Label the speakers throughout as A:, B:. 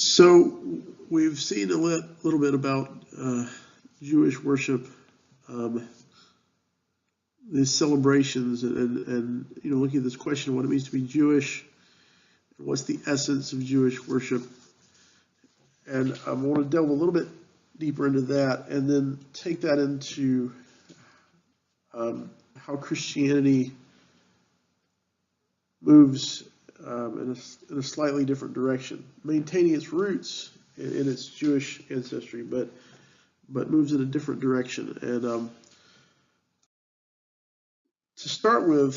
A: So we've seen a little bit about Jewish worship, um, these celebrations, and looking at this question of what it means to be Jewish, and what's the essence of Jewish worship, and I want to delve a little bit deeper into that, and then take that into how Christianity moves in a slightly different direction, maintaining its roots in its Jewish ancestry, but moves in a different direction. And to start with,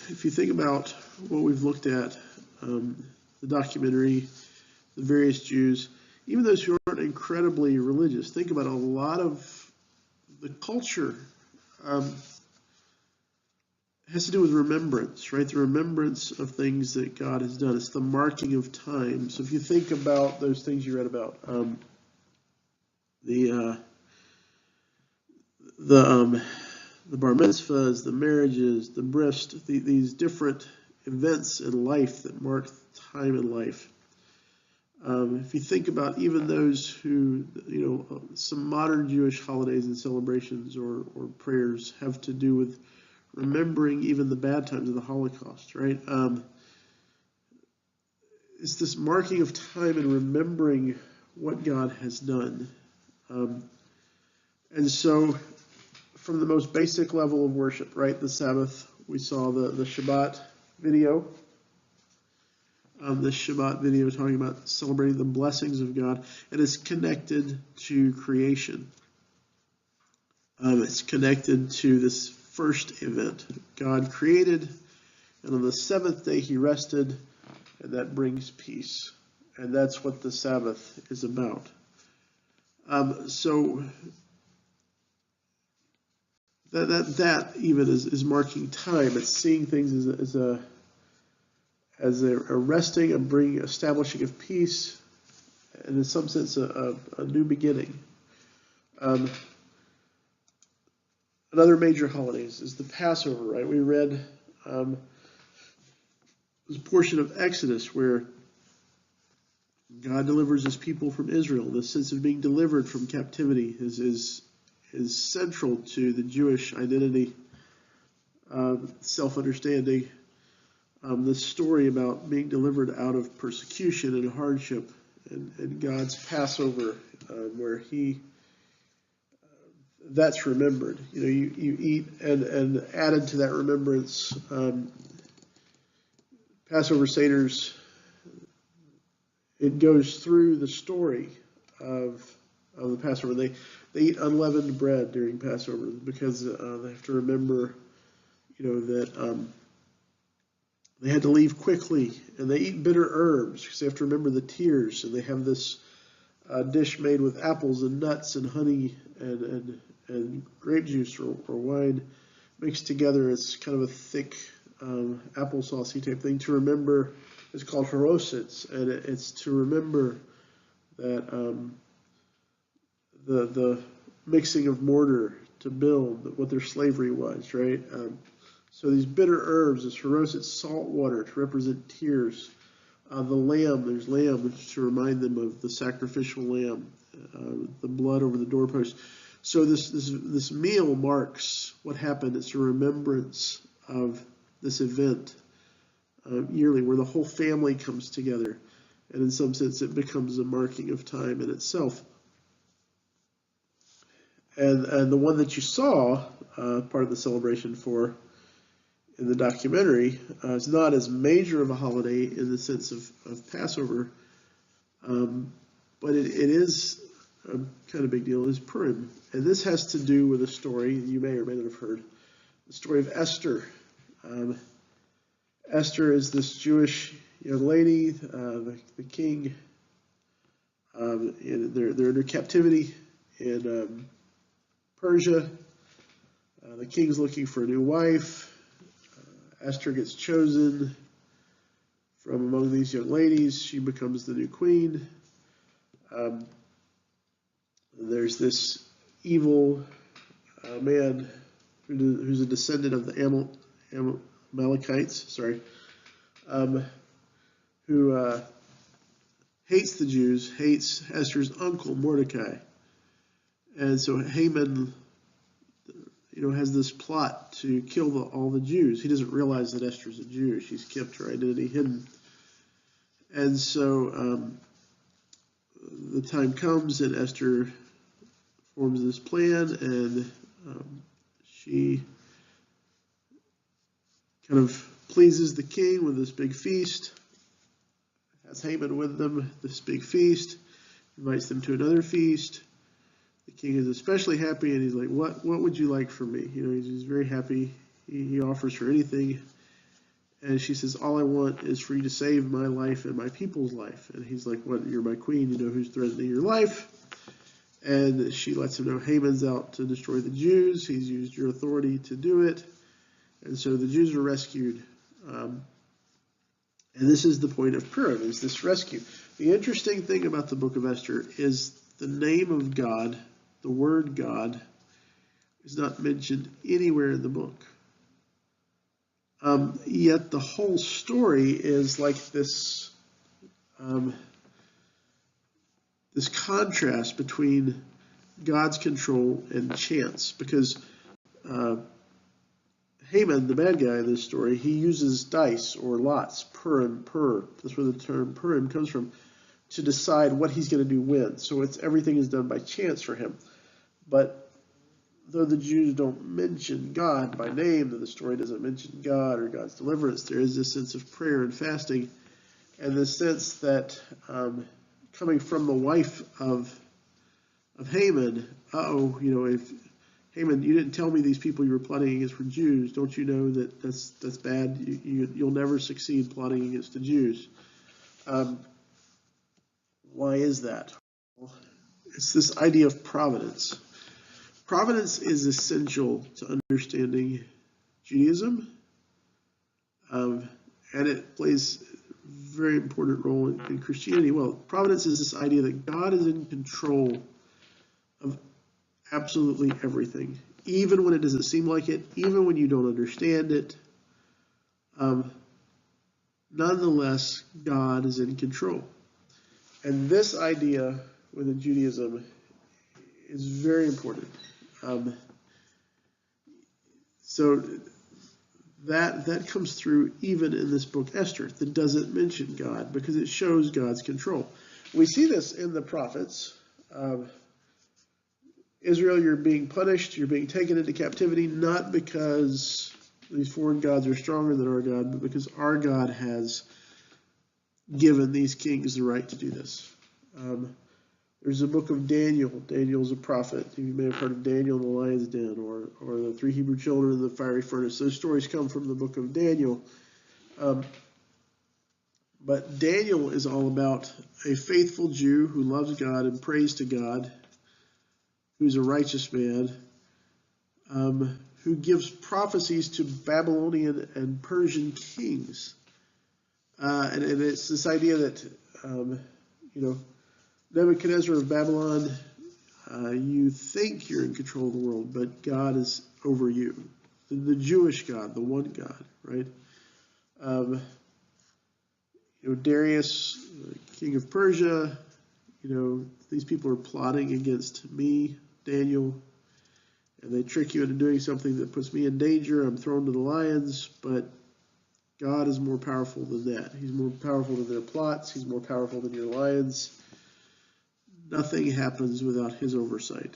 A: if you think about what we've looked at, the documentary, the various Jews, even those who aren't incredibly religious, think about a lot of the culture has to do with remembrance, right? The remembrance of things that God has done. It's the marking of time. So if you think about those things you read about, the bar mitzvahs, the marriages, the bris, these different events in life that mark time in life. If you think about even those who, some modern Jewish holidays and celebrations or prayers have to do with remembering even the bad times of the Holocaust, right? It's this marking of time and remembering what God has done. And so from the most basic level of worship, right, the Sabbath, we saw the Shabbat video. The Shabbat video talking about celebrating the blessings of God, and it's connected to creation. It's connected to this first event. God created, and on the seventh day he rested, and that brings peace. And that's what the Sabbath is about. So that even is marking time. It's seeing things as a resting and establishing of peace, and in some sense a new beginning. Another major holidays is the Passover, right? We read this portion of Exodus where God delivers his people from Israel. The sense of being delivered from captivity is central to the Jewish identity, self-understanding. This story about being delivered out of persecution and hardship, and God's Passover, where that's remembered. You eat, and added to that remembrance, Passover Seders, it goes through the story of the Passover. They eat unleavened bread during Passover because they have to remember, that they had to leave quickly, and they eat bitter herbs because they have to remember the tears, and they have this dish made with apples and nuts and honey and grape juice or wine mixed together. It's kind of a thick applesauce-y type thing to remember. It's called harosets, and it's to remember that the mixing of mortar to build what their slavery was, right? So these bitter herbs, this haroset, salt water to represent tears. The lamb, there's lamb to remind them of the sacrificial lamb, the blood over the doorpost. So this meal marks what happened. It's a remembrance of this event yearly, where the whole family comes together, and in some sense it becomes a marking of time in itself. And the one that you saw, part of the celebration for in the documentary, is not as major of a holiday in the sense of Passover, but it is a kind of big deal. Is Purim, and this has to do with a story you may or may not have heard, the story of Esther. Esther is this Jewish young lady. The king, they're under captivity in Persia. The king's looking for a new wife. Esther gets chosen from among these young ladies. She becomes the new queen. There's this evil man who's a descendant of the Amalekites, who hates the Jews, hates Esther's uncle, Mordecai. And so Haman, has this plot to kill all the Jews. He doesn't realize that Esther's a Jew. She's kept her identity hidden. And so the time comes and Esther forms this plan, and she kind of pleases the king with this big feast, has Haman with them, this big feast, invites them to another feast. The king is especially happy, and he's like, what would you like from me? He's very happy. He offers her anything. And she says, all I want is for you to save my life and my people's life. And he's like, what, you're my queen, who's threatening your life. And she lets him know Haman's out to destroy the Jews. He's used your authority to do it. And so the Jews are rescued. And this is the point of Purim, is this rescue. The interesting thing about the book of Esther is the name of God, the word God, is not mentioned anywhere in the book. Yet the whole story is like this this contrast between God's control and chance, because Haman, the bad guy in this story, he uses dice or lots, Purim, Pur, that's where the term Purim comes from, to decide what he's going to do when. So everything is done by chance for him. But though the Jews don't mention God by name, though the story doesn't mention God or God's deliverance, there is this sense of prayer and fasting, and the sense that coming from the wife of Haman, if Haman, you didn't tell me these people you were plotting against were Jews, don't you know that that's bad? You'll never succeed plotting against the Jews. Why is that? Well, it's this idea of providence. Providence is essential to understanding Judaism, and it plays a very important role in Christianity. Well, providence is this idea that God is in control of absolutely everything, even when it doesn't seem like it, even when you don't understand it. Nonetheless, God is in control. And this idea within Judaism is very important. So that comes through even in this book Esther, that doesn't mention God, because it shows God's control. We see this in the prophets. Israel, you're being punished, you're being taken into captivity, not because these foreign gods are stronger than our God, but because our God has given these kings the right to do this. There's a book of Daniel. Daniel's a prophet. You may have heard of Daniel in the lion's den, or the three Hebrew children in the fiery furnace. Those stories come from the book of Daniel. But Daniel is all about a faithful Jew who loves God and prays to God, who's a righteous man, who gives prophecies to Babylonian and Persian kings. And it's this idea that, Nebuchadnezzar of Babylon, you think you're in control of the world, but God is over you. The Jewish God, the one God, right? Darius, king of Persia, these people are plotting against me, Daniel, and they trick you into doing something that puts me in danger. I'm thrown to the lions, but God is more powerful than that. He's more powerful than their plots. He's more powerful than your lions. Nothing happens without his oversight.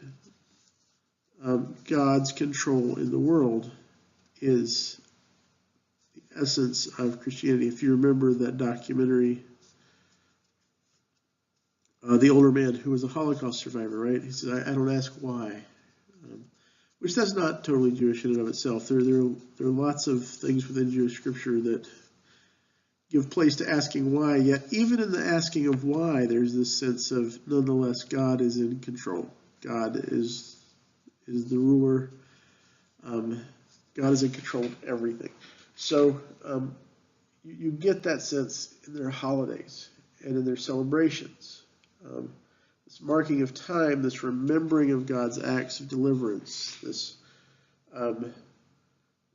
A: God's control in the world is the essence of Christianity. If you remember that documentary, The Older Man Who Was a Holocaust Survivor, right? He said, I don't ask why. Which that's not totally Jewish in and of itself. There are lots of things within Jewish scripture that give place to asking why, yet even in the asking of why, there's this sense of, nonetheless, God is in control. God is the ruler. God is in control of everything. So you get that sense in their holidays and in their celebrations. This marking of time, this remembering of God's acts of deliverance,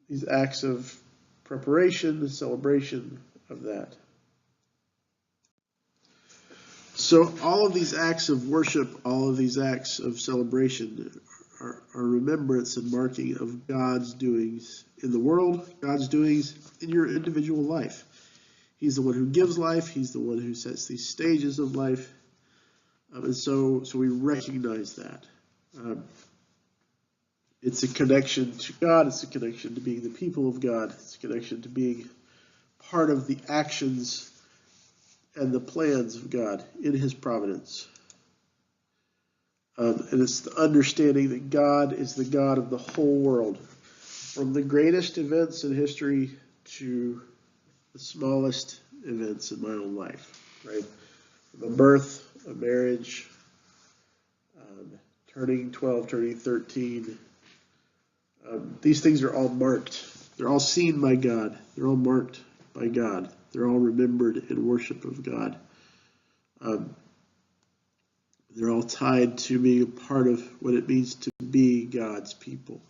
A: these acts of preparation, the celebration of that. So all of these acts of worship, all of these acts of celebration are remembrance and marking of God's doings in the world, God's doings in your individual life. He's the one who gives life. He's the one who sets these stages of life. And so we recognize that. It's a connection to God. It's a connection to being the people of God. It's a connection to being part of the actions and the plans of God in his providence. And it's the understanding that God is the God of the whole world, from the greatest events in history to the smallest events in my own life, right? From a birth, a marriage, turning 12, turning 13. These things are all marked. They're all seen by God. They're all marked by God. They're all remembered in worship of God. They're all tied to being a part of what it means to be God's people.